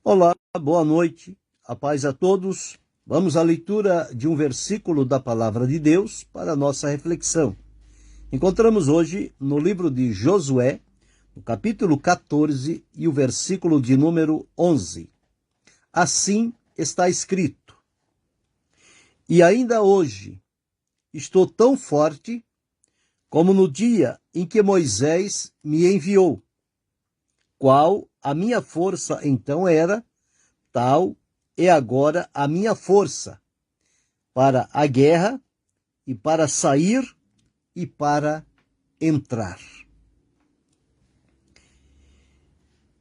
Olá, boa noite, a paz a todos. Vamos à leitura de um versículo da Palavra de Deus para a nossa reflexão. Encontramos hoje no livro de Josué, no capítulo 14 e o versículo de número 11. Assim está escrito: E ainda hoje estou tão forte como no dia em que Moisés me enviou. Qual a minha força então era, tal é agora a minha força para a guerra e para sair e para entrar.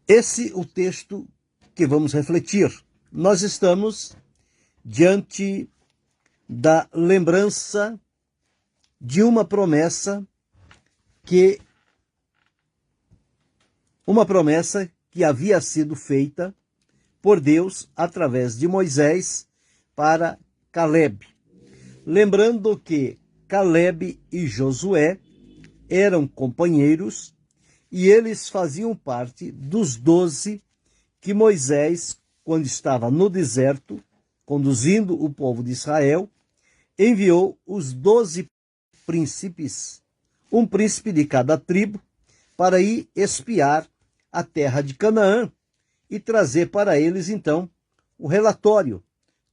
Esse é o texto que vamos refletir. Nós estamos diante da lembrança de uma promessa que havia sido feita por Deus através de Moisés para Caleb. Lembrando que Caleb e Josué eram companheiros e eles faziam parte dos 12 que Moisés, quando estava no deserto, conduzindo o povo de Israel, enviou os 12 príncipes, um príncipe de cada tribo, para ir espiar a terra de Canaã e trazer para eles, então, o relatório,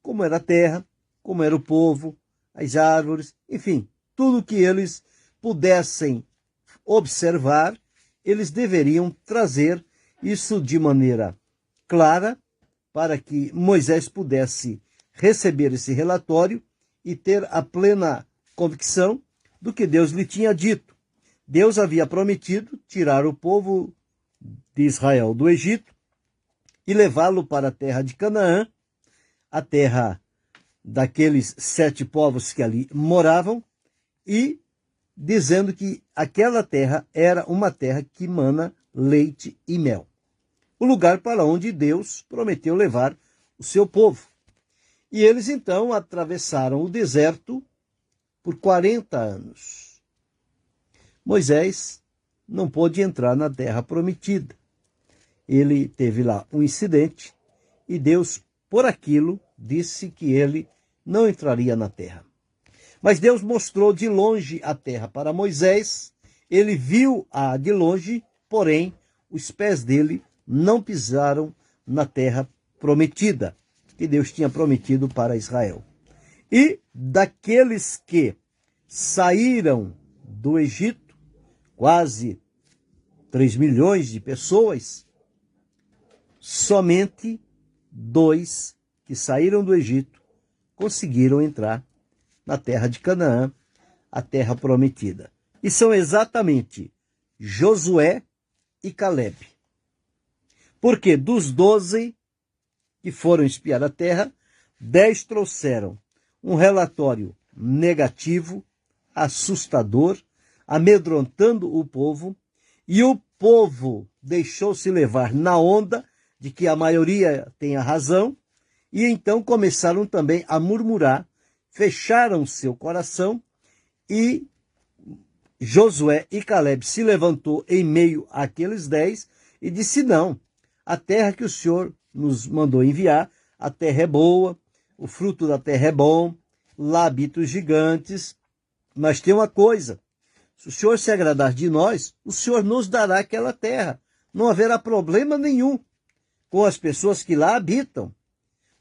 como era a terra, como era o povo, as árvores, enfim, tudo que eles pudessem observar, eles deveriam trazer isso de maneira clara para que Moisés pudesse receber esse relatório e ter a plena convicção do que Deus lhe tinha dito. Deus havia prometido tirar o povo de Israel do Egito e levá-lo para a terra de Canaã, a terra daqueles 7 povos que ali moravam, e dizendo que aquela terra era uma terra que mana leite e mel. O lugar para onde Deus prometeu levar o seu povo. E eles então atravessaram o deserto por 40 anos. Moisés não pôde entrar na terra prometida. Ele teve lá um incidente e Deus, por aquilo, disse que ele não entraria na terra. Mas Deus mostrou de longe a terra para Moisés, ele viu-a de longe, porém os pés dele não pisaram na terra prometida, que Deus tinha prometido para Israel. E daqueles que saíram do Egito, quase 3 milhões de pessoas, somente 2 que saíram do Egito conseguiram entrar na terra de Canaã, a terra prometida. E são exatamente Josué e Caleb. Porque dos 12 que foram espiar a terra, 10 trouxeram um relatório negativo, assustador, amedrontando o povo, e o povo deixou-se levar na onda de que a maioria tenha razão, e então começaram também a murmurar, fecharam seu coração, e Josué e Caleb se levantou em meio àqueles 10 e disse: não, a terra que o Senhor nos mandou enviar, a terra é boa, o fruto da terra é bom, lá habitam os gigantes, mas tem uma coisa: se o Senhor se agradar de nós, o Senhor nos dará aquela terra. Não haverá problema nenhum com as pessoas que lá habitam.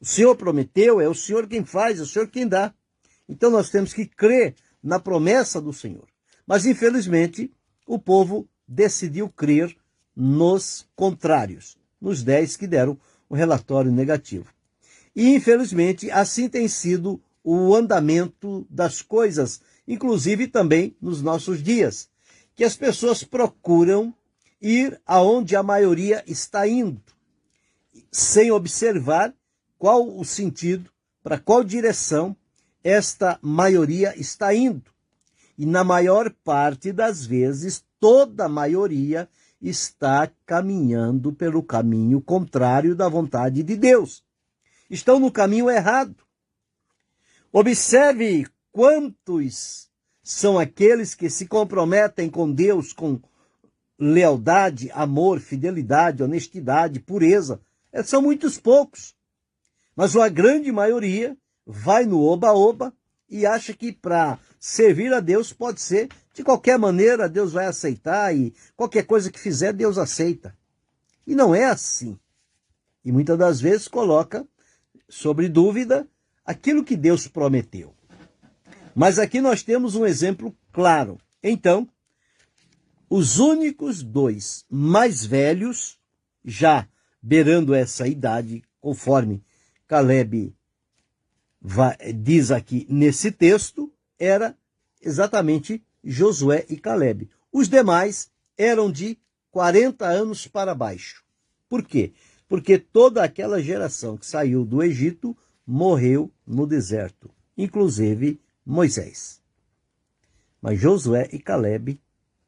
O Senhor prometeu, é o Senhor quem faz, é o Senhor quem dá. Então nós temos que crer na promessa do Senhor. Mas infelizmente o povo decidiu crer nos contrários, nos 10 que deram um relatório negativo. E infelizmente assim tem sido o andamento das coisas, inclusive também nos nossos dias, que as pessoas procuram ir aonde a maioria está indo, sem observar qual o sentido, para qual direção esta maioria está indo. E na maior parte das vezes, toda a maioria está caminhando pelo caminho contrário da vontade de Deus. Estão no caminho errado. Observe quantos são aqueles que se comprometem com Deus com lealdade, amor, fidelidade, honestidade, pureza, São muitos poucos. Mas a grande maioria vai no oba-oba e acha que para servir a Deus pode ser de qualquer maneira, Deus vai aceitar e qualquer coisa que fizer, Deus aceita. E não é assim. E muitas das vezes coloca sobre dúvida aquilo que Deus prometeu. Mas aqui nós temos um exemplo claro. Então, os únicos dois mais velhos, já beirando essa idade, conforme Caleb diz aqui nesse texto, era exatamente Josué e Caleb. Os demais eram de 40 anos para baixo. Por quê? Porque toda aquela geração que saiu do Egito morreu no deserto, inclusive Moisés. Mas Josué e Caleb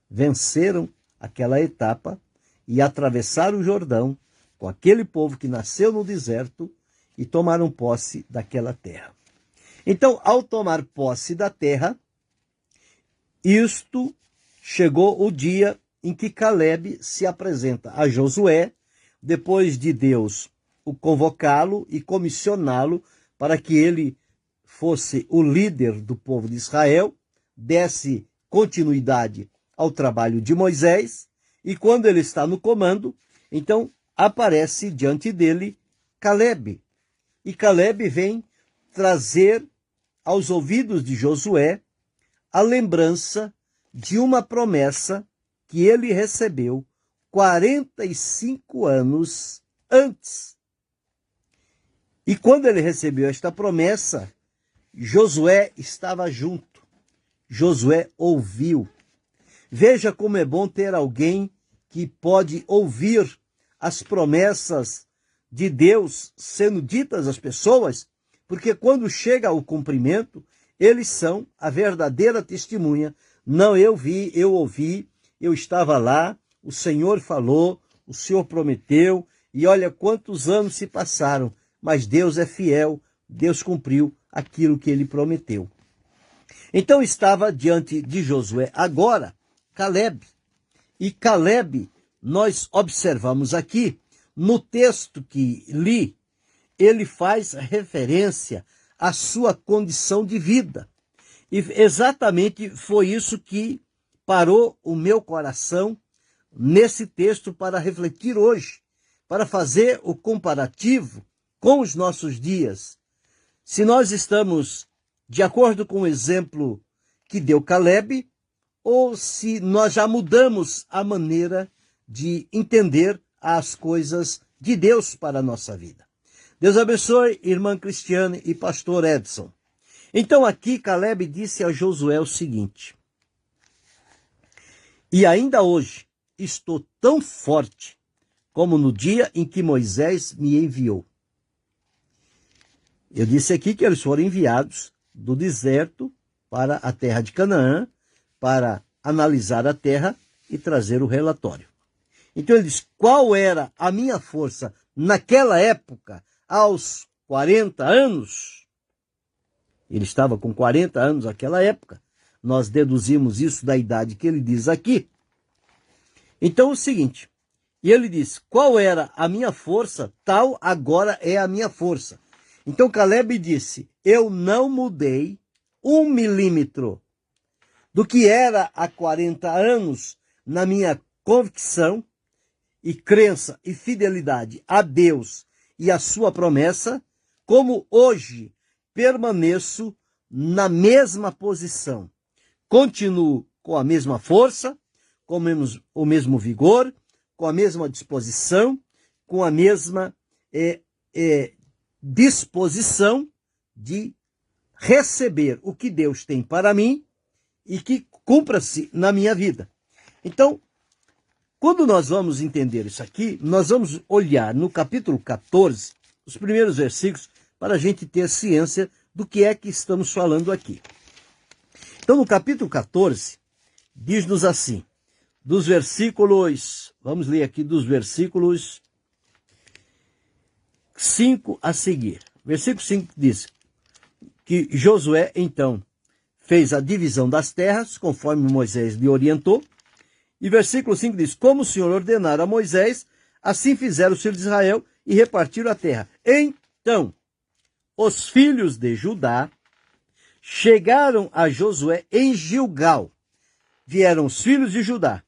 venceram aquela etapa e atravessaram o Jordão com aquele povo que nasceu no deserto e tomaram posse daquela terra. Então, ao tomar posse da terra, isto chegou o dia em que Caleb se apresenta a Josué, depois de Deus o convocá-lo e comissioná-lo para que ele fosse o líder do povo de Israel, desse continuidade ao trabalho de Moisés, e quando ele está no comando, então aparece diante dele Caleb. E Caleb vem trazer aos ouvidos de Josué a lembrança de uma promessa que ele recebeu 45 anos antes. E quando ele recebeu esta promessa, Josué estava junto. Josué ouviu. Veja como é bom ter alguém que pode ouvir as promessas de Deus sendo ditas às pessoas, porque quando chega ao cumprimento, eles são a verdadeira testemunha. Não, eu vi, eu ouvi, eu estava lá, o Senhor falou, o Senhor prometeu, e olha quantos anos se passaram, mas Deus é fiel, Deus cumpriu aquilo que ele prometeu. Então estava diante de Josué agora Caleb. E Caleb, nós observamos aqui, no texto que li, ele faz referência à sua condição de vida. E exatamente foi isso que parou o meu coração nesse texto para refletir hoje, para fazer o comparativo com os nossos dias. Se nós estamos de acordo com o exemplo que deu Caleb, ou se nós já mudamos a maneira de entender as coisas de Deus para a nossa vida. Deus abençoe, irmã Cristiane e pastor Edson. Então aqui Caleb disse a Josué o seguinte: e ainda hoje estou tão forte como no dia em que Moisés me enviou. Eu disse aqui que eles foram enviados do deserto para a terra de Canaã, para analisar a terra e trazer o relatório. Então ele diz, qual era a minha força naquela época, aos 40 anos? Ele estava com 40 anos naquela época. Nós deduzimos isso da idade que ele diz aqui. Então é o seguinte, e ele diz, qual era a minha força, tal agora é a minha força. Então Caleb disse, eu não mudei 1 milímetro do que era há 40 anos na minha convicção e crença e fidelidade a Deus e a sua promessa, como hoje permaneço na mesma posição. Continuo com a mesma força, com o mesmo vigor, com a mesma disposição, com a mesma disposição de receber o que Deus tem para mim e que cumpra-se na minha vida. Então, quando nós vamos entender isso aqui, nós vamos olhar no capítulo 14, os primeiros versículos, para a gente ter ciência do que é que estamos falando aqui. Então, no capítulo 14, diz-nos assim, dos versículos, vamos ler aqui dos versículos 5 a seguir. Versículo 5 diz que Josué, então, fez a divisão das terras, conforme Moisés lhe orientou. E versículo 5 diz, como o Senhor ordenara a Moisés, assim fizeram os filhos de Israel, e repartiram a terra. Então, os filhos de Judá chegaram a Josué em Gilgal. Vieram os filhos de Judá.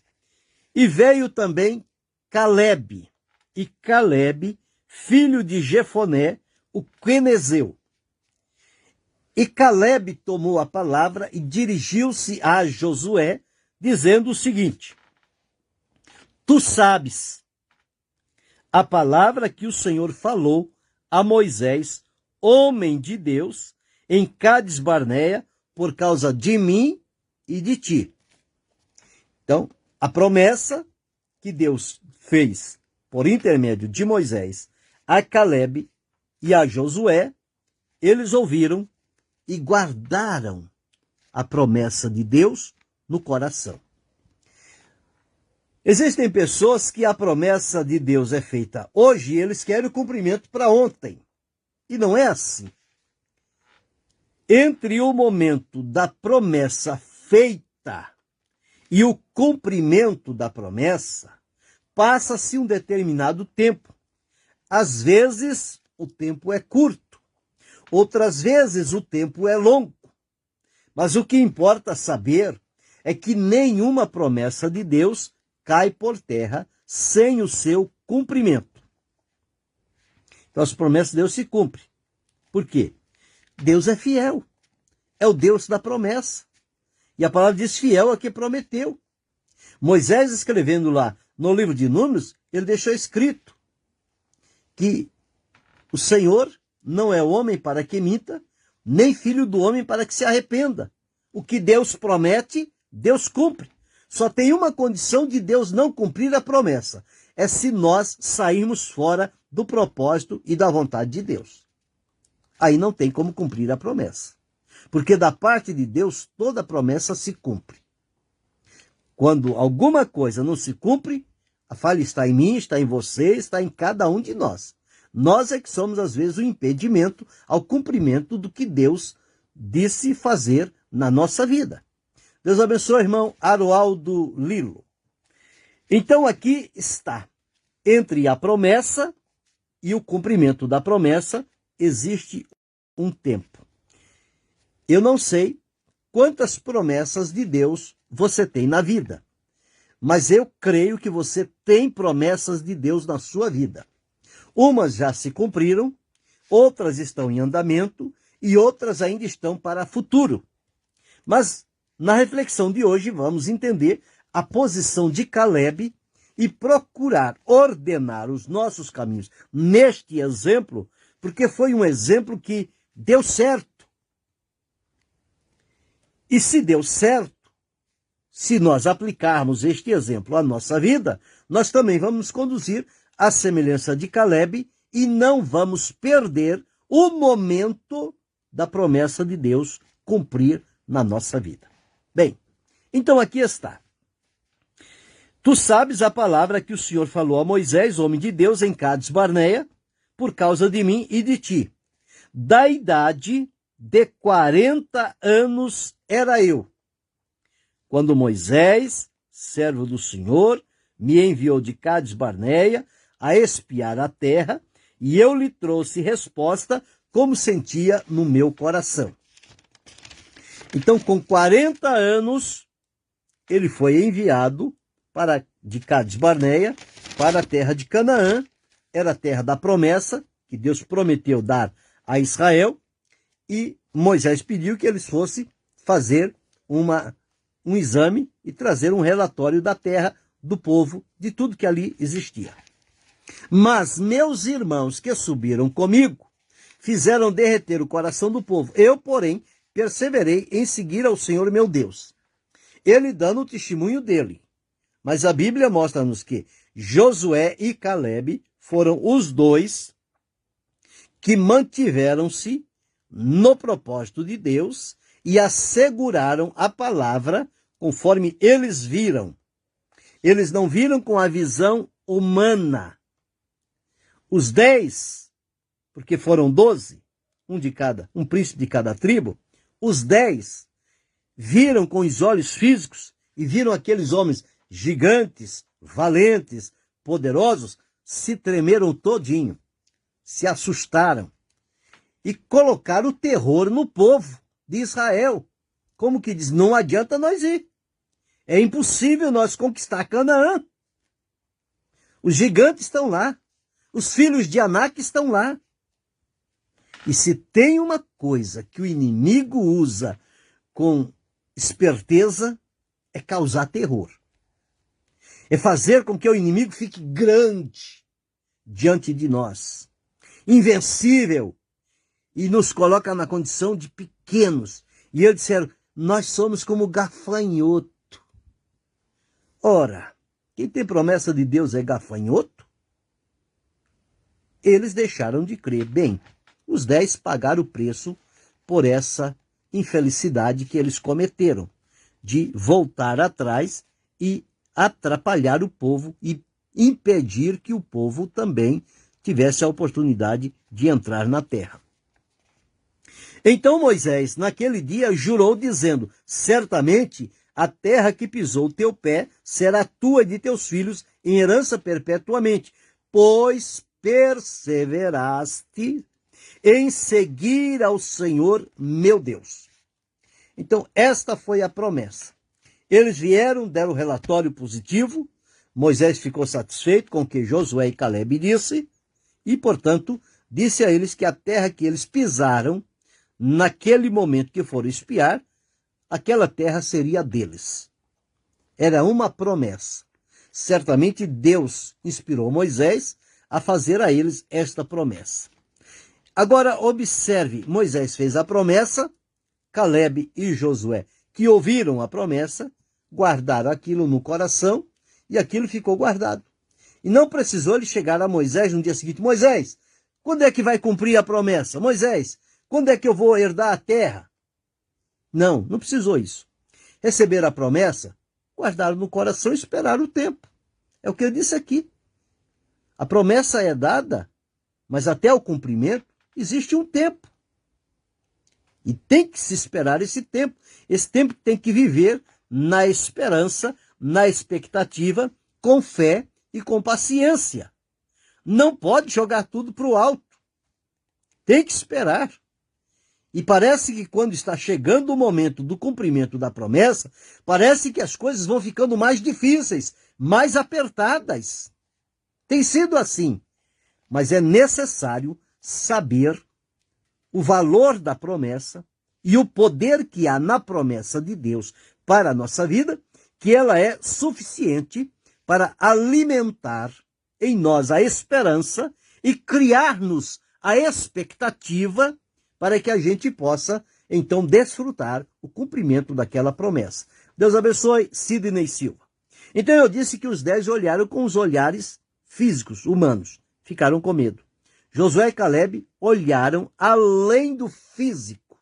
E veio também Calebe. E Calebe, filho de Jefoné, o quenezeu. E Calebe tomou a palavra e dirigiu-se a Josué, dizendo o seguinte: Tu sabes a palavra que o Senhor falou a Moisés, homem de Deus, em Cádiz Barneia, por causa de mim e de ti. Então, a promessa que Deus fez por intermédio de Moisés a Calebe e a Josué, eles ouviram e guardaram a promessa de Deus no coração. Existem pessoas que a promessa de Deus é feita hoje e eles querem o cumprimento para ontem. E não é assim. Entre o momento da promessa feita e o cumprimento da promessa, passa-se um determinado tempo. Às vezes, o tempo é curto. Outras vezes, o tempo é longo. Mas o que importa saber é que nenhuma promessa de Deus cai por terra sem o seu cumprimento. Então, as promessas de Deus se cumprem. Por quê? Deus é fiel. É o Deus da promessa. E a palavra diz fiel a que prometeu. Moisés, escrevendo lá no livro de Números, ele deixou escrito que o Senhor não é homem para que minta, nem filho do homem para que se arrependa. O que Deus promete, Deus cumpre. Só tem uma condição de Deus não cumprir a promessa. É se nós sairmos fora do propósito e da vontade de Deus. Aí não tem como cumprir a promessa. Porque da parte de Deus, toda promessa se cumpre. Quando alguma coisa não se cumpre, a falha está em mim, está em você, está em cada um de nós. Nós é que somos, às vezes, o impedimento ao cumprimento do que Deus disse fazer na nossa vida. Deus abençoe, irmão Aroaldo Lilo. Então, aqui está. Entre a promessa e o cumprimento da promessa, existe um tempo. Eu não sei quantas promessas de Deus você tem na vida, mas eu creio que você tem promessas de Deus na sua vida. Umas já se cumpriram, outras estão em andamento e outras ainda estão para futuro. Mas na reflexão de hoje vamos entender a posição de Calebe e procurar ordenar os nossos caminhos neste exemplo, porque foi um exemplo que deu certo. E se deu certo, se nós aplicarmos este exemplo à nossa vida, nós também vamos nos conduzir à semelhança de Calebe e não vamos perder o momento da promessa de Deus cumprir na nossa vida. Bem, então aqui está. Tu sabes a palavra que o Senhor falou a Moisés, homem de Deus, em Cádiz Barneia, por causa de mim e de ti. Da idade de 40 anos era eu, quando Moisés, servo do Senhor, me enviou de Cádiz Barneia a espiar a terra, e eu lhe trouxe resposta como sentia no meu coração. Então, com 40 anos, ele foi enviado de Cádiz Barneia para a terra de Canaã, era a terra da promessa, que Deus prometeu dar a Israel, e Moisés pediu que eles fossem fazer um exame e trazer um relatório da terra, do povo, de tudo que ali existia. Mas meus irmãos que subiram comigo fizeram derreter o coração do povo. Eu, porém, perseverei em seguir ao Senhor meu Deus, ele dando o testemunho dele. Mas a Bíblia mostra-nos que Josué e Calebe foram os dois que mantiveram-se no propósito de Deus e asseguraram a palavra conforme eles viram. Eles não viram com a visão humana. Os 10, porque foram 12, um príncipe de cada tribo, os 10 viram com os olhos físicos e viram aqueles homens gigantes, valentes, poderosos, se tremeram todinho. se assustaram e colocaram o terror no povo de Israel. Como que diz, não adianta nós ir. É impossível nós conquistar Canaã. Os gigantes estão lá. Os filhos de Anak estão lá. E se tem uma coisa que o inimigo usa com esperteza, é causar terror. É fazer com que o inimigo fique grande diante de nós, invencível, e nos coloca na condição de pequenos. E eles disseram, nós somos como gafanhoto. Ora, quem tem promessa de Deus é gafanhoto? Eles deixaram de crer. Bem, os 10 pagaram o preço por essa infelicidade que eles cometeram, de voltar atrás e atrapalhar o povo e impedir que o povo também tivesse a oportunidade de entrar na terra. Então Moisés, naquele dia, jurou dizendo, certamente a terra que pisou o teu pé será tua e de teus filhos em herança perpetuamente, pois perseveraste em seguir ao Senhor meu Deus. Então, esta foi a promessa. Eles vieram, deram relatório positivo, Moisés ficou satisfeito com o que Josué e Caleb disse, e, portanto, disse a eles que a terra que eles pisaram, naquele momento que foram espiar, aquela terra seria deles. Era uma promessa. Certamente Deus inspirou Moisés a fazer a eles esta promessa. Agora, observe, Moisés fez a promessa, Caleb e Josué, que ouviram a promessa, guardaram aquilo no coração e aquilo ficou guardado. E não precisou ele chegar a Moisés no dia seguinte, Moisés, quando é que vai cumprir a promessa? Moisés, quando é que eu vou herdar a terra? Não, não precisou isso. Receberam a promessa, guardaram no coração e esperaram o tempo. É o que eu disse aqui. A promessa é dada, mas até o cumprimento existe um tempo. E tem que se esperar esse tempo. Esse tempo tem que viver na esperança, na expectativa, com fé e com paciência. Não pode jogar tudo para o alto. Tem que esperar. E parece que quando está chegando o momento do cumprimento da promessa, parece que as coisas vão ficando mais difíceis, mais apertadas. Tem sido assim. Mas é necessário saber o valor da promessa e o poder que há na promessa de Deus para a nossa vida, que ela é suficiente para alimentar em nós a esperança e criar-nos a expectativa para que a gente possa, então, desfrutar o cumprimento daquela promessa. Deus abençoe, Sidney Silva. Então eu disse que os 10 olharam com os olhares físicos, humanos, ficaram com medo. Josué e Caleb olharam além do físico,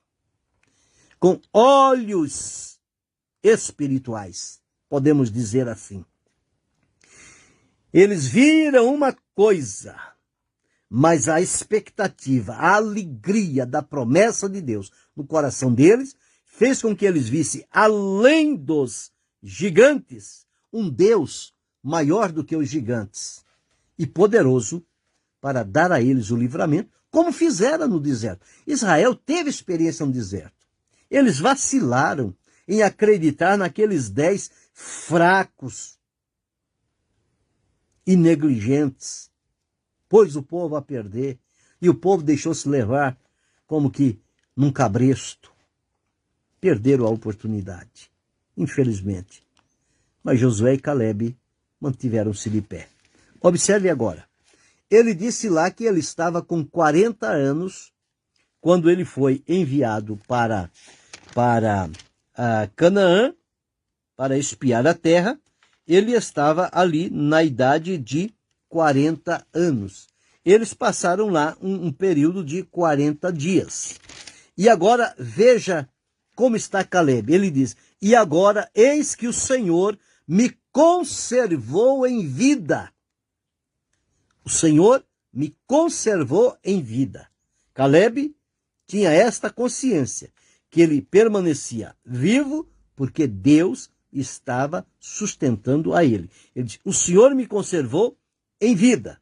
com olhos espirituais, podemos dizer assim. Eles viram uma coisa, mas a expectativa, a alegria da promessa de Deus no coração deles fez com que eles vissem, além dos gigantes, um Deus maior do que os gigantes e poderoso para dar a eles o livramento, como fizeram no deserto. Israel teve experiência no deserto. Eles vacilaram em acreditar naqueles 10 fracos e negligentes, pôs o povo a perder, e o povo deixou-se levar como que num cabresto. Perderam a oportunidade, infelizmente. Mas Josué e Caleb mantiveram-se de pé. Observe agora. Ele disse lá que ele estava com 40 anos quando ele foi enviado para Canaã, para espiar a terra. Ele estava ali na idade de 40 anos. Eles passaram lá um período de 40 dias. E agora veja como está Caleb. Ele diz, e agora eis que o Senhor me conservou em vida. O Senhor me conservou em vida. Caleb tinha esta consciência, que ele permanecia vivo porque Deus estava sustentando a ele. Ele diz, o Senhor me conservou em vida.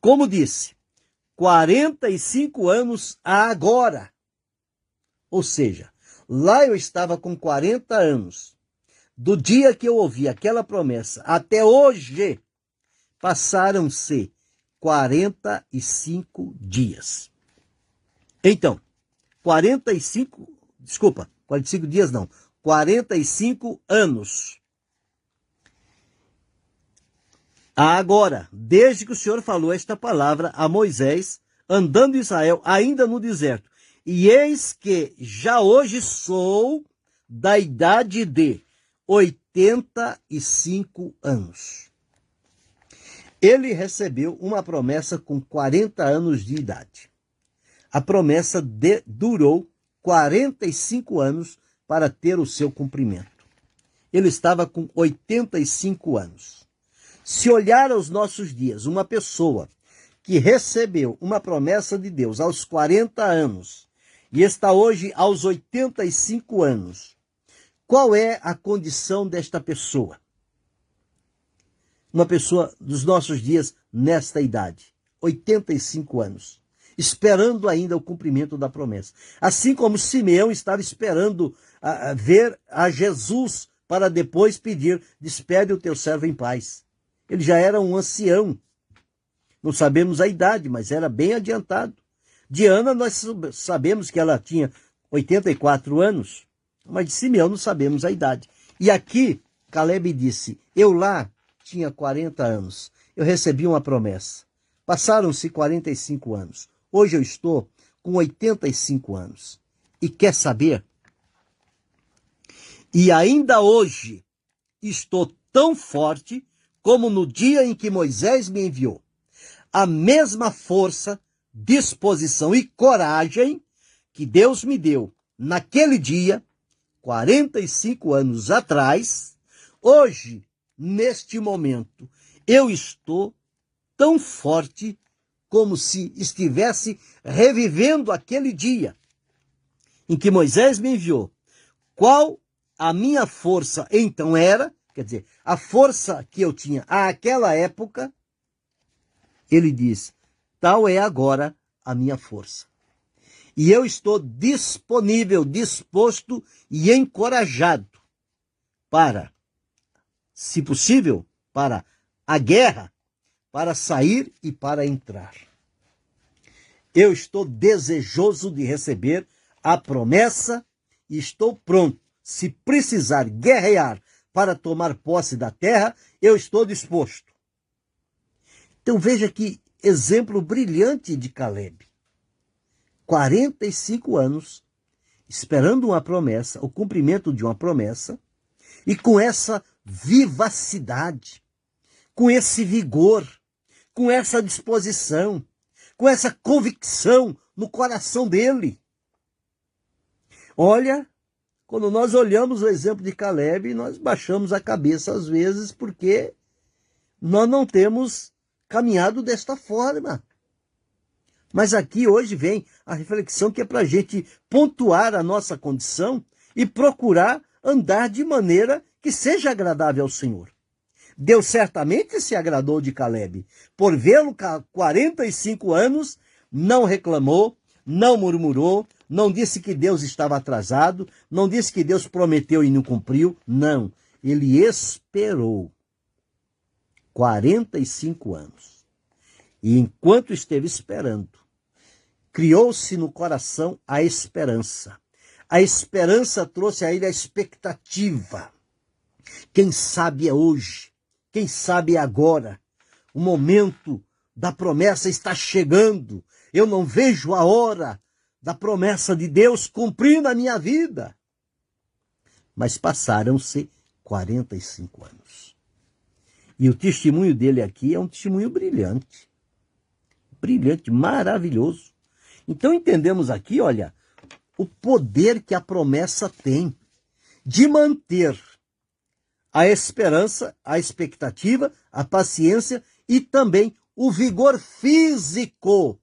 Como disse, 45 anos agora. Ou seja, lá eu estava com 40 anos. Do dia que eu ouvi aquela promessa até hoje, passaram-se 45 dias. Então, 45 dias não, 45 anos. Agora, desde que o Senhor falou esta palavra a Moisés, andando Israel ainda no deserto, e eis que já hoje sou da idade de 85 anos. Ele recebeu uma promessa com 40 anos de idade. A promessa durou 45 anos para ter o seu cumprimento. Ele estava com 85 anos. Se olhar aos nossos dias, uma pessoa que recebeu uma promessa de Deus aos 40 anos e está hoje aos 85 anos, qual é a condição desta pessoa? Uma pessoa dos nossos dias nesta idade, 85 anos, esperando ainda o cumprimento da promessa. Assim como Simeão estava esperando ver a Jesus para depois pedir, despede o teu servo em paz. Ele já era um ancião. Não sabemos a idade, mas era bem adiantado. Diana, nós sabemos que ela tinha 84 anos, mas de Simeão não sabemos a idade. E aqui, Caleb disse, eu lá tinha 40 anos, eu recebi uma promessa. Passaram-se 45 anos. Hoje eu estou com 85 anos. E quer saber? E ainda hoje estou tão forte como no dia em que Moisés me enviou. A mesma força, disposição e coragem que Deus me deu naquele dia, 45 anos atrás, hoje, neste momento, eu estou tão forte como se estivesse revivendo aquele dia em que Moisés me enviou. Qual a minha força então era, quer dizer, a força que eu tinha àquela época, ele diz, tal é agora a minha força. E eu estou disponível, disposto e encorajado para, se possível, para a guerra, para sair e para entrar. Eu estou desejoso de receber a promessa e estou pronto. Se precisar guerrear para tomar posse da terra, eu estou disposto. Então veja que exemplo brilhante de Caleb. 45 anos, esperando uma promessa, o cumprimento de uma promessa, e com essa vivacidade, com esse vigor, com essa disposição, com essa convicção no coração dele. Olha, quando nós olhamos o exemplo de Caleb, nós baixamos a cabeça às vezes porque nós não temos caminhado desta forma. Mas aqui hoje vem a reflexão que é para a gente pontuar a nossa condição e procurar andar de maneira que seja agradável ao Senhor. Deus certamente se agradou de Caleb. Por vê-lo 45 anos, não reclamou, não murmurou, não disse que Deus estava atrasado, não disse que Deus prometeu e não cumpriu. Não, ele esperou 45 anos. E enquanto esteve esperando, criou-se no coração a esperança. A esperança trouxe a ele a expectativa. Quem sabe é hoje, quem sabe é agora. O momento da promessa está chegando. Eu não vejo a hora da promessa de Deus cumprir na minha vida. Mas passaram-se 45 anos. E o testemunho dele aqui é um testemunho brilhante. Brilhante, maravilhoso. Então entendemos aqui, olha, o poder que a promessa tem de manter a esperança, a expectativa, a paciência e também o vigor físico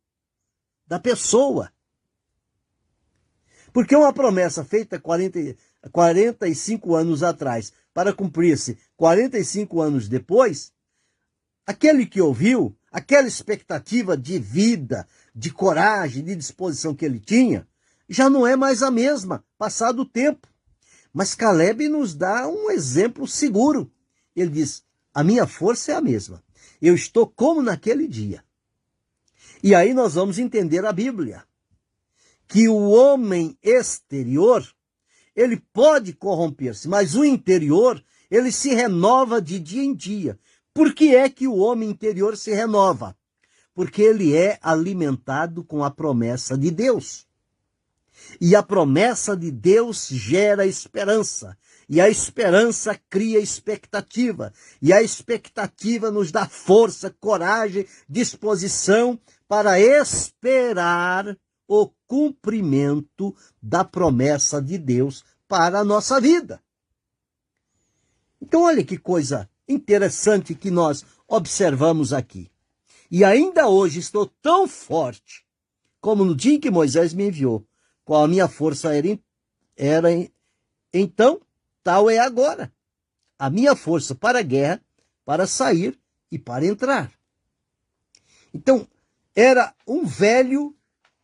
da pessoa. Porque uma promessa feita 45 anos atrás para cumprir-se 45 anos depois, aquele que ouviu, aquela expectativa de vida, de coragem, de disposição que ele tinha, já não é mais a mesma, passado o tempo. Mas Caleb nos dá um exemplo seguro. Ele diz, a minha força é a mesma. Eu estou como naquele dia. E aí nós vamos entender a Bíblia, que o homem exterior, ele pode corromper-se, mas o interior, ele se renova de dia em dia. Por que é que o homem interior se renova? Porque ele é alimentado com a promessa de Deus. E a promessa de Deus gera esperança. E a esperança cria expectativa. E a expectativa nos dá força, coragem, disposição para esperar o cumprimento da promessa de Deus para a nossa vida. Então, olha que coisa interessante que nós observamos aqui. E ainda hoje estou tão forte como no dia em que Moisés me enviou. Qual a minha força era então, tal é agora. A minha força para a guerra, para sair e para entrar. Então, era um velho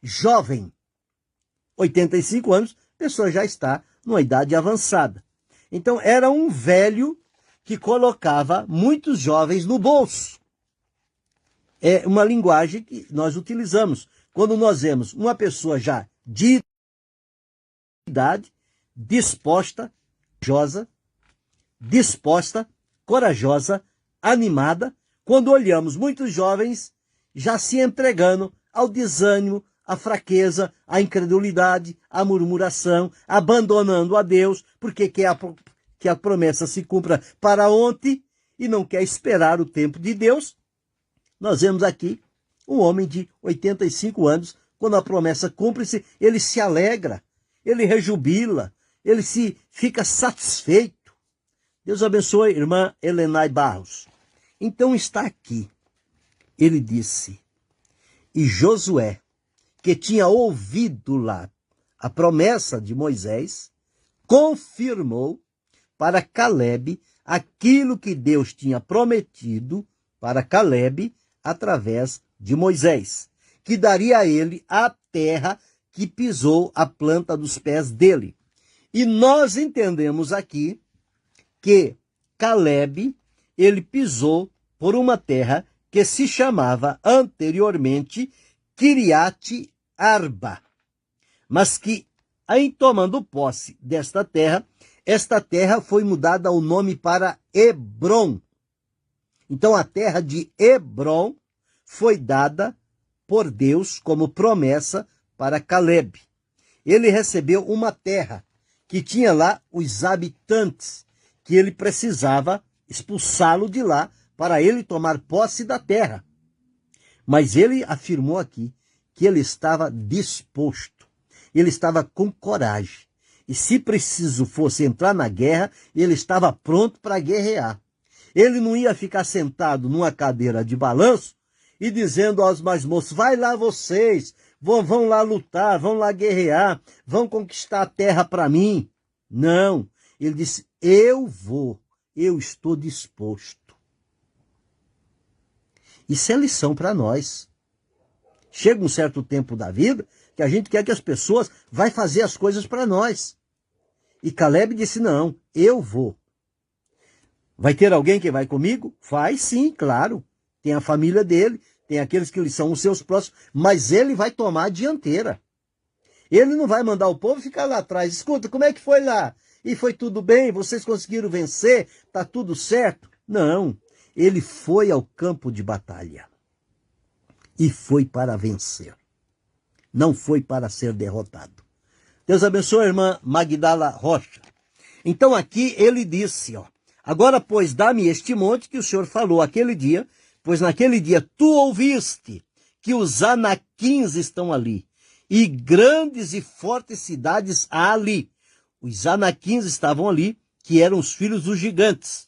jovem. 85 anos, a pessoa já está numa idade avançada. Então, era um velho que colocava muitos jovens no bolso. É uma linguagem que nós utilizamos quando nós vemos uma pessoa já de idade, disposta, corajosa, animada, quando olhamos muitos jovens já se entregando ao desânimo, à fraqueza, à incredulidade, à murmuração, abandonando a Deus, porque quer que a promessa se cumpra para ontem e não quer esperar o tempo de Deus. Nós vemos aqui um homem de 85 anos, quando a promessa cumpre-se, ele se alegra, ele rejubila, ele se fica satisfeito. Deus abençoe, irmã Helenay Barros. Então está aqui, ele disse, e Josué, que tinha ouvido lá a promessa de Moisés, confirmou para Caleb aquilo que Deus tinha prometido para Caleb através de Moisés, que daria a ele a terra que pisou a planta dos pés dele. E nós entendemos aqui que Caleb, ele pisou por uma terra que se chamava anteriormente Kiriat Arba, mas que, em tomando posse desta terra, esta terra foi mudada o nome para Hebrom. Então a terra de Hebrom foi dada por Deus como promessa para Caleb. Ele recebeu uma terra que tinha lá os habitantes, que ele precisava expulsá-lo de lá para ele tomar posse da terra. Mas ele afirmou aqui que ele estava disposto, ele estava com coragem. E se preciso fosse entrar na guerra, ele estava pronto para guerrear. Ele não ia ficar sentado numa cadeira de balanço e dizendo aos mais moços, vai lá vocês, vão lá lutar, vão lá guerrear, vão conquistar a terra para mim. Não, ele disse, eu vou, eu estou disposto. Isso é lição para nós. Chega um certo tempo da vida que a gente quer que as pessoas vão fazer as coisas para nós. E Caleb disse, não, eu vou. Vai ter alguém que vai comigo? Vai sim, claro. Tem a família dele, tem aqueles que são os seus próximos, mas ele vai tomar a dianteira. Ele não vai mandar o povo ficar lá atrás. Escuta, como é que foi lá? E foi tudo bem? Vocês conseguiram vencer? Tá tudo certo? Não. Ele foi ao campo de batalha. E foi para vencer. Não foi para ser derrotado. Deus abençoe a irmã Magdala Rocha. Então aqui ele disse, agora, pois, dá-me este monte que o Senhor falou aquele dia, pois naquele dia tu ouviste que os anaquins estão ali, e grandes e fortes cidades há ali. Os anaquins estavam ali, que eram os filhos dos gigantes.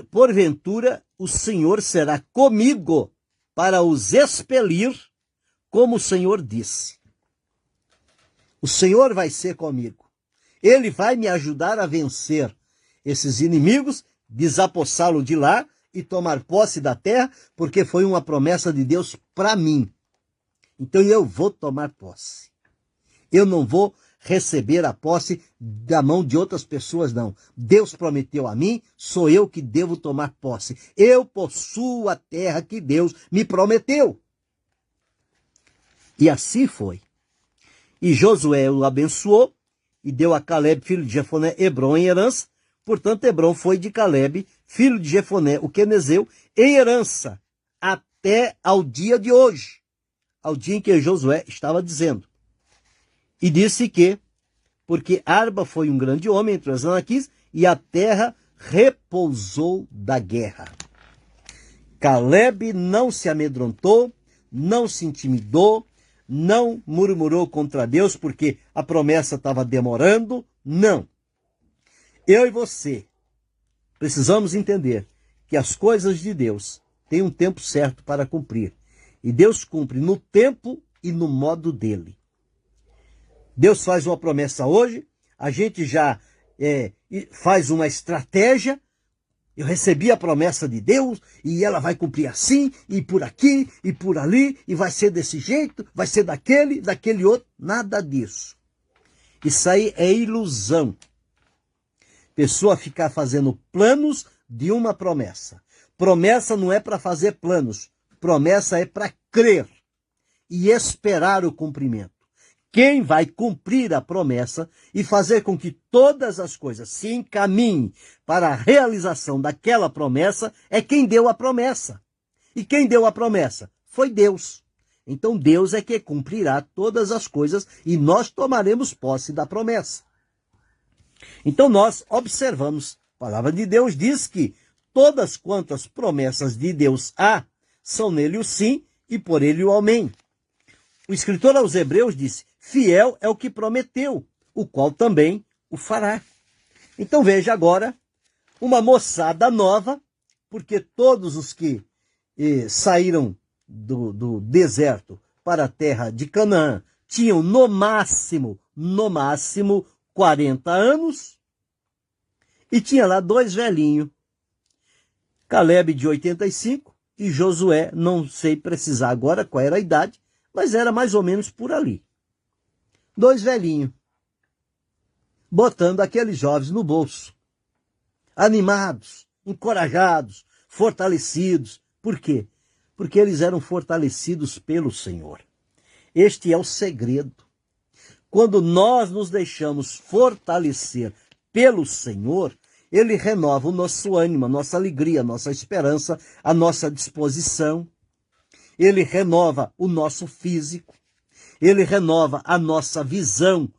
Porventura, o Senhor será comigo para os expelir, como o Senhor disse. O Senhor vai ser comigo. Ele vai me ajudar a vencer esses inimigos desapossá-lo de lá e tomar posse da terra, porque foi uma promessa de Deus para mim. Então eu vou tomar posse. Eu não vou receber a posse da mão de outras pessoas, não. Deus prometeu a mim, sou eu que devo tomar posse. Eu possuo a terra que Deus me prometeu. E assim foi. E Josué o abençoou e deu a Caleb, filho de Jefoné, Hebron em herança. Portanto, Hebron foi de Caleb, filho de Jefoné, o quenezeu, em herança, até ao dia de hoje, ao dia em que Josué estava dizendo. E disse que, porque Arba foi um grande homem entre os anaquis, e a terra repousou da guerra. Caleb não se amedrontou, não se intimidou, não murmurou contra Deus porque a promessa estava demorando, não. Eu e você precisamos entender que as coisas de Deus têm um tempo certo para cumprir. E Deus cumpre no tempo e no modo dele. Deus faz uma promessa hoje, a gente já faz uma estratégia. Eu recebi a promessa de Deus e ela vai cumprir assim, e por aqui, e por ali, e vai ser desse jeito, vai ser daquele outro. Nada disso. Isso aí é ilusão. Pessoa ficar fazendo planos de uma promessa. Promessa não é para fazer planos. Promessa é para crer e esperar o cumprimento. Quem vai cumprir a promessa e fazer com que todas as coisas se encaminhem para a realização daquela promessa é quem deu a promessa. E quem deu a promessa? Foi Deus. Então Deus é que cumprirá todas as coisas e nós tomaremos posse da promessa. Então nós observamos, a palavra de Deus diz que todas quantas promessas de Deus há, são nele o sim e por ele o amém. O escritor aos Hebreus disse, fiel é o que prometeu, o qual também o fará. Então veja agora uma moçada nova, porque todos os que saíram do deserto para a terra de Canaã tinham no máximo 40 anos, e tinha lá dois velhinhos, Caleb de 85 e Josué, não sei precisar agora qual era a idade, mas era mais ou menos por ali. Dois velhinhos, botando aqueles jovens no bolso, animados, encorajados, fortalecidos. Por quê? Porque eles eram fortalecidos pelo Senhor. Este é o segredo. Quando nós nos deixamos fortalecer pelo Senhor, Ele renova o nosso ânimo, a nossa alegria, a nossa esperança, a nossa disposição. Ele renova o nosso físico. Ele renova a nossa visão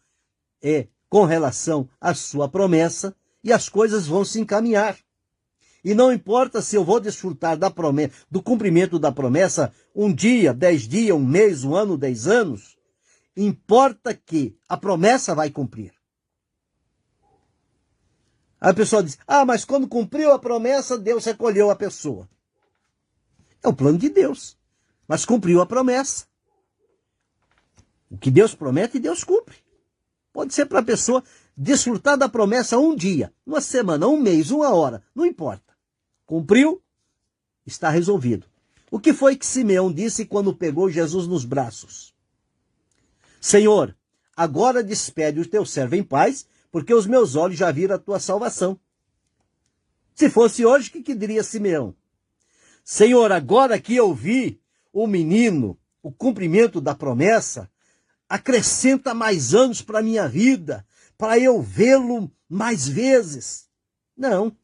com relação à sua promessa, e as coisas vão se encaminhar. E não importa se eu vou desfrutar da promessa, do cumprimento da promessa, um dia, 10 dias, um mês, um ano, 10 anos. Importa que a promessa vai cumprir. Aí a pessoa diz, mas quando cumpriu a promessa, Deus recolheu a pessoa. É o plano de Deus, mas cumpriu a promessa. O que Deus promete, Deus cumpre. Pode ser para a pessoa desfrutar da promessa um dia, uma semana, um mês, uma hora, não importa. Cumpriu, está resolvido. O que foi que Simeão disse quando pegou Jesus nos braços? Senhor, agora despede o teu servo em paz, porque os meus olhos já viram a tua salvação. Se fosse hoje, o que diria Simeão? Senhor, agora que eu vi o menino, o cumprimento da promessa, acrescenta mais anos para a minha vida, para eu vê-lo mais vezes. Não.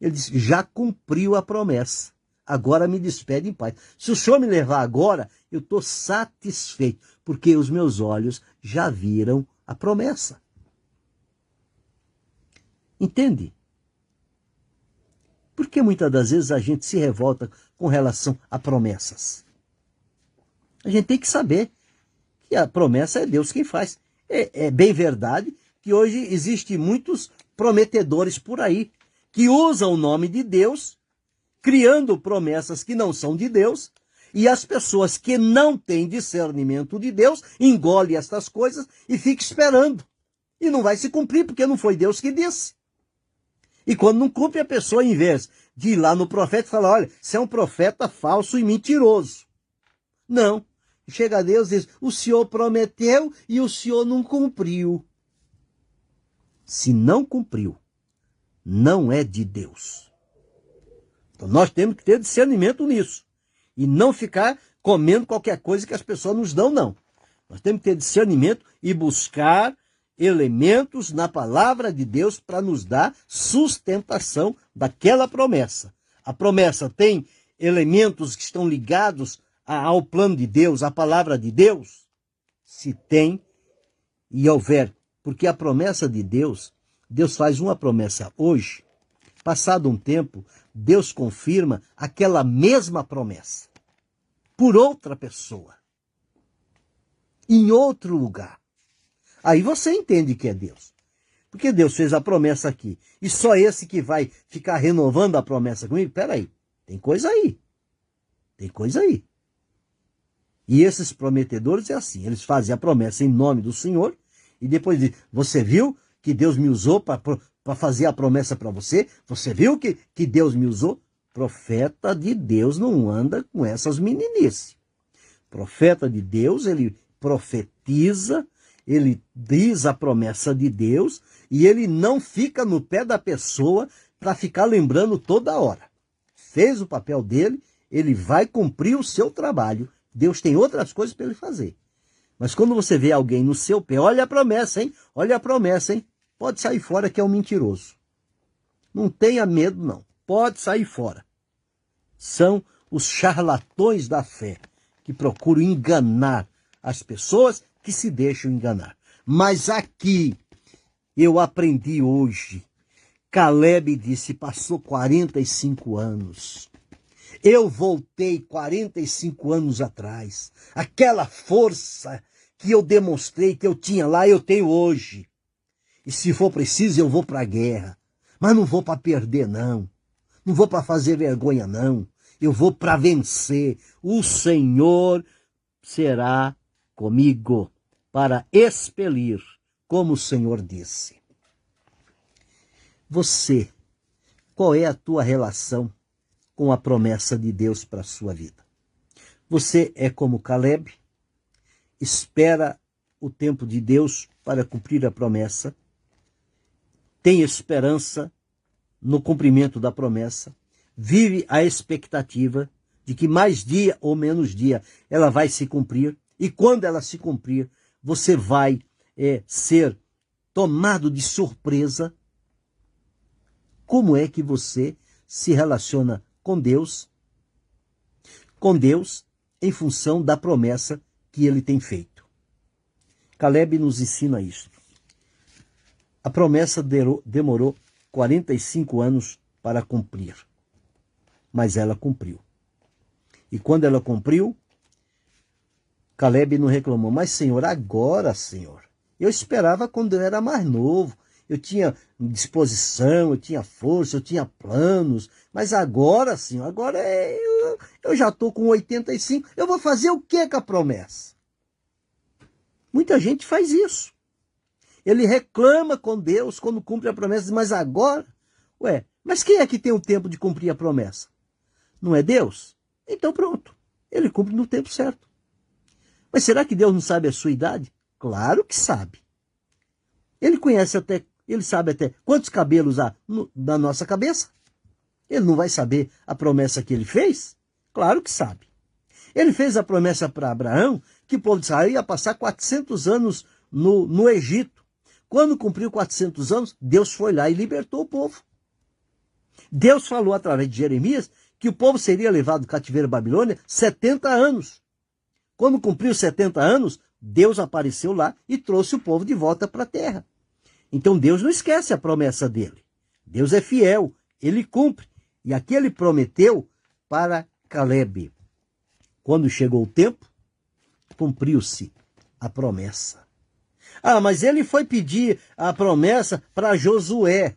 Ele disse, já cumpriu a promessa. Agora me despede em paz. Se o Senhor me levar agora, eu estou satisfeito, porque os meus olhos já viram a promessa. Entende? Por que muitas das vezes a gente se revolta com relação a promessas? A gente tem que saber que a promessa é Deus quem faz. É bem verdade que hoje existem muitos prometedores por aí, que usam o nome de Deus, criando promessas que não são de Deus, e as pessoas que não têm discernimento de Deus engolem estas coisas e ficam esperando. E não vai se cumprir, porque não foi Deus que disse. E quando não cumpre, a pessoa, em vez de ir lá no profeta e falar, olha, você é um profeta falso e mentiroso. Não. Chega a Deus e diz, o Senhor prometeu e o Senhor não cumpriu. Se não cumpriu, não é de Deus. Então nós temos que ter discernimento nisso. E não ficar comendo qualquer coisa que as pessoas nos dão, não. Nós temos que ter discernimento e buscar elementos na palavra de Deus para nos dar sustentação daquela promessa. A promessa tem elementos que estão ligados ao plano de Deus, à palavra de Deus? Se tem e houver, porque a promessa de Deus, Deus faz uma promessa hoje, passado um tempo, Deus confirma aquela mesma promessa, por outra pessoa, em outro lugar. Aí você entende que é Deus. Porque Deus fez a promessa aqui. E só esse que vai ficar renovando a promessa comigo? Peraí, tem coisa aí. Tem coisa aí. E esses prometedores é assim. Eles fazem a promessa em nome do Senhor. E depois dizem, você viu que Deus me usou para fazer a promessa para você? Você viu que Deus me usou? Profeta de Deus não anda com essas meninices. Profeta de Deus, ele profetiza, ele diz a promessa de Deus e ele não fica no pé da pessoa para ficar lembrando toda hora. Fez o papel dele, ele vai cumprir o seu trabalho. Deus tem outras coisas para ele fazer. Mas quando você vê alguém no seu pé, olha a promessa, hein? Olha a promessa, hein? Pode sair fora que é um mentiroso. Não tenha medo, não. Pode sair fora. São os charlatões da fé que procuram enganar as pessoas que se deixam enganar. Mas aqui eu aprendi hoje. Caleb disse, passou 45 anos. Eu voltei 45 anos atrás. Aquela força que eu demonstrei que eu tinha lá, eu tenho hoje. E se for preciso, eu vou para a guerra. Mas não vou para perder, não. Não vou para fazer vergonha, não. Eu vou para vencer. O Senhor será comigo para expelir, como o Senhor disse. Você, qual é a tua relação com a promessa de Deus para a sua vida? Você é como Caleb, espera o tempo de Deus para cumprir a promessa, tem esperança no cumprimento da promessa, vive a expectativa de que mais dia ou menos dia ela vai se cumprir, e quando ela se cumprir, você vai ser tomado de surpresa. Como é que você se relaciona com Deus em função da promessa que ele tem feito? Caleb nos ensina isso. A promessa demorou 45 anos para cumprir, mas ela cumpriu. E quando ela cumpriu, Caleb não reclamou, mas Senhor, agora, Senhor, eu esperava quando eu era mais novo, eu tinha disposição, eu tinha força, eu tinha planos, mas agora, Senhor, agora eu já estou com 85, eu vou fazer o que com a promessa? Muita gente faz isso. Ele reclama com Deus quando cumpre a promessa, mas agora, mas quem é que tem o tempo de cumprir a promessa? Não é Deus? Então pronto, ele cumpre no tempo certo. Mas será que Deus não sabe a sua idade? Claro que sabe. Ele sabe até quantos cabelos há na nossa cabeça. Ele não vai saber a promessa que ele fez? Claro que sabe. Ele fez a promessa para Abraão que o povo de Israel ia passar 400 anos no Egito. Quando cumpriu 400 anos, Deus foi lá e libertou o povo. Deus falou através de Jeremias que o povo seria levado do cativeiro Babilônia 70 anos. Quando cumpriu 70 anos, Deus apareceu lá e trouxe o povo de volta para a terra. Então Deus não esquece a promessa dele. Deus é fiel, ele cumpre. E aqui ele prometeu para Caleb. Quando chegou o tempo, cumpriu-se a promessa. Ah, mas ele foi pedir a promessa para Josué.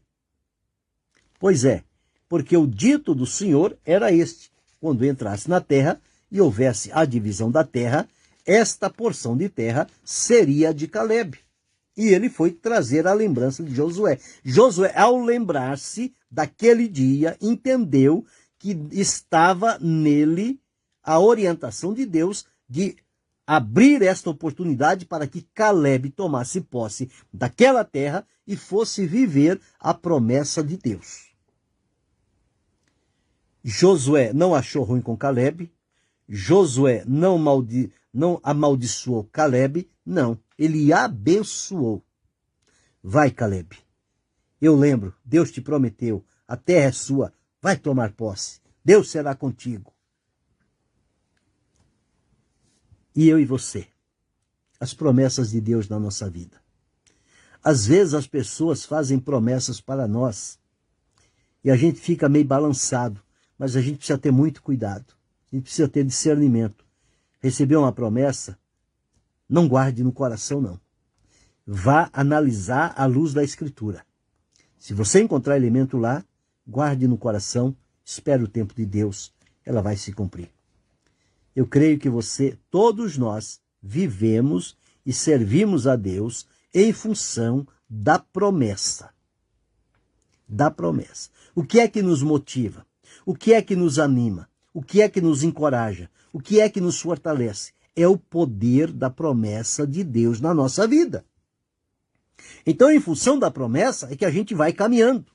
Pois é, porque o dito do Senhor era este: quando entrasse na terra e houvesse a divisão da terra, esta porção de terra seria de Caleb. E ele foi trazer a lembrança de Josué. Josué, ao lembrar-se daquele dia entendeu que estava nele a orientação de Deus de abrir esta oportunidade para que Caleb tomasse posse daquela terra e fosse viver a promessa de Deus. Josué não achou ruim com Caleb, Josué não amaldiçoou Caleb, não, ele abençoou. Vai, Caleb, eu lembro, Deus te prometeu, a terra é sua, vai tomar posse, Deus será contigo. E eu e você, as promessas de Deus na nossa vida. Às vezes as pessoas fazem promessas para nós e a gente fica meio balançado, mas a gente precisa ter muito cuidado, a gente precisa ter discernimento. Recebeu uma promessa, não guarde no coração não. Vá analisar à luz da Escritura. Se você encontrar elemento lá, guarde no coração, espere o tempo de Deus, ela vai se cumprir. Eu creio que todos nós, vivemos e servimos a Deus em função da promessa. Da promessa. O que é que nos motiva? O que é que nos anima? O que é que nos encoraja? O que é que nos fortalece? É o poder da promessa de Deus na nossa vida. Então, em função da promessa, é que a gente vai caminhando.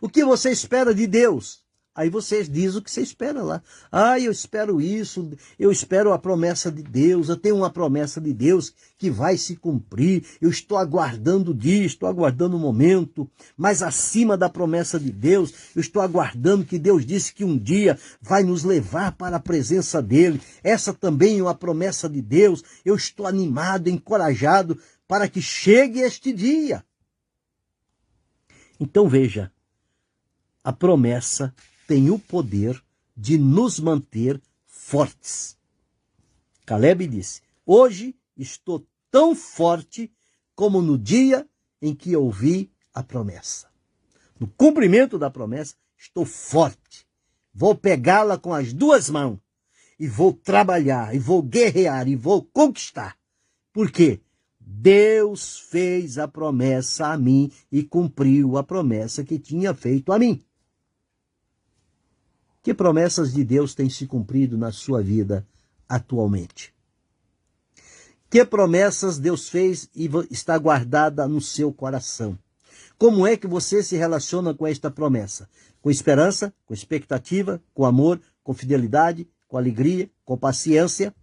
O que você espera de Deus? Aí você diz o que você espera lá. Ah, eu espero isso, eu espero a promessa de Deus, eu tenho uma promessa de Deus que vai se cumprir, eu estou aguardando o dia, estou aguardando o momento, mas acima da promessa de Deus, eu estou aguardando que Deus disse que um dia vai nos levar para a presença dEle. Essa também é uma promessa de Deus, eu estou animado, encorajado para que chegue este dia. Então veja, a promessa tem o poder de nos manter fortes. Caleb disse, hoje estou tão forte como no dia em que ouvi a promessa. No cumprimento da promessa, estou forte. Vou pegá-la com as duas mãos e vou trabalhar, e vou guerrear, e vou conquistar. Por quê? Deus fez a promessa a mim e cumpriu a promessa que tinha feito a mim. Que promessas de Deus têm se cumprido na sua vida atualmente? Que promessas Deus fez e está guardada no seu coração? Como é que você se relaciona com esta promessa? Com esperança, com expectativa, com amor, com fidelidade, com alegria, com paciência?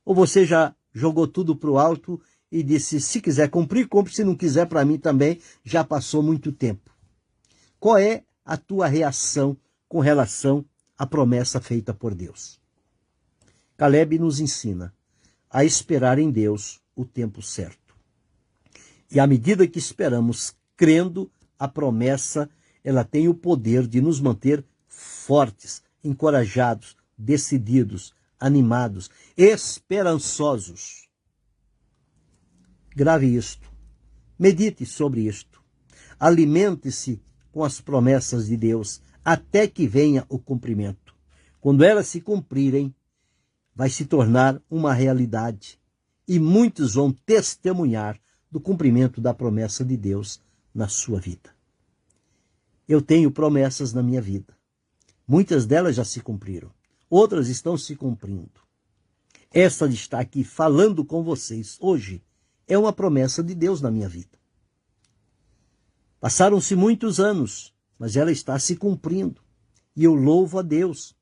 Ou você já jogou tudo para o alto e disse, se quiser cumprir, cumpre, se não quiser, para mim também, já passou muito tempo. Qual é a tua reação com relação à promessa feita por Deus? Caleb nos ensina a esperar em Deus o tempo certo. E à medida que esperamos, crendo, a promessa, ela tem o poder de nos manter fortes, encorajados, decididos, animados, esperançosos. Grave isto, medite sobre isto, alimente-se com as promessas de Deus até que venha o cumprimento. Quando elas se cumprirem, vai se tornar uma realidade e muitos vão testemunhar do cumprimento da promessa de Deus na sua vida. Eu tenho promessas na minha vida. Muitas delas já se cumpriram, outras estão se cumprindo. Esta de estar aqui falando com vocês hoje é uma promessa de Deus na minha vida. Passaram-se muitos anos, mas ela está se cumprindo. E eu louvo a Deus.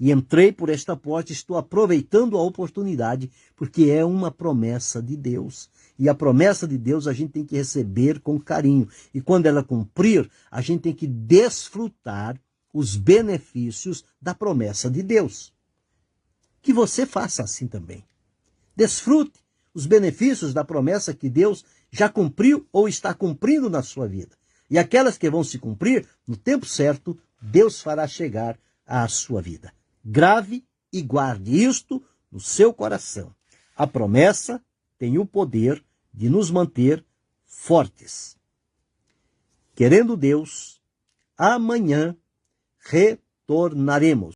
E entrei por esta porta, estou aproveitando a oportunidade, porque é uma promessa de Deus. E a promessa de Deus a gente tem que receber com carinho. E quando ela cumprir, a gente tem que desfrutar os benefícios da promessa de Deus. Que você faça assim também. Desfrute os benefícios da promessa que Deus já cumpriu ou está cumprindo na sua vida. E aquelas que vão se cumprir, no tempo certo, Deus fará chegar à sua vida. Grave e guarde isto no seu coração. A promessa tem o poder de nos manter fortes. Querendo Deus, amanhã retornaremos.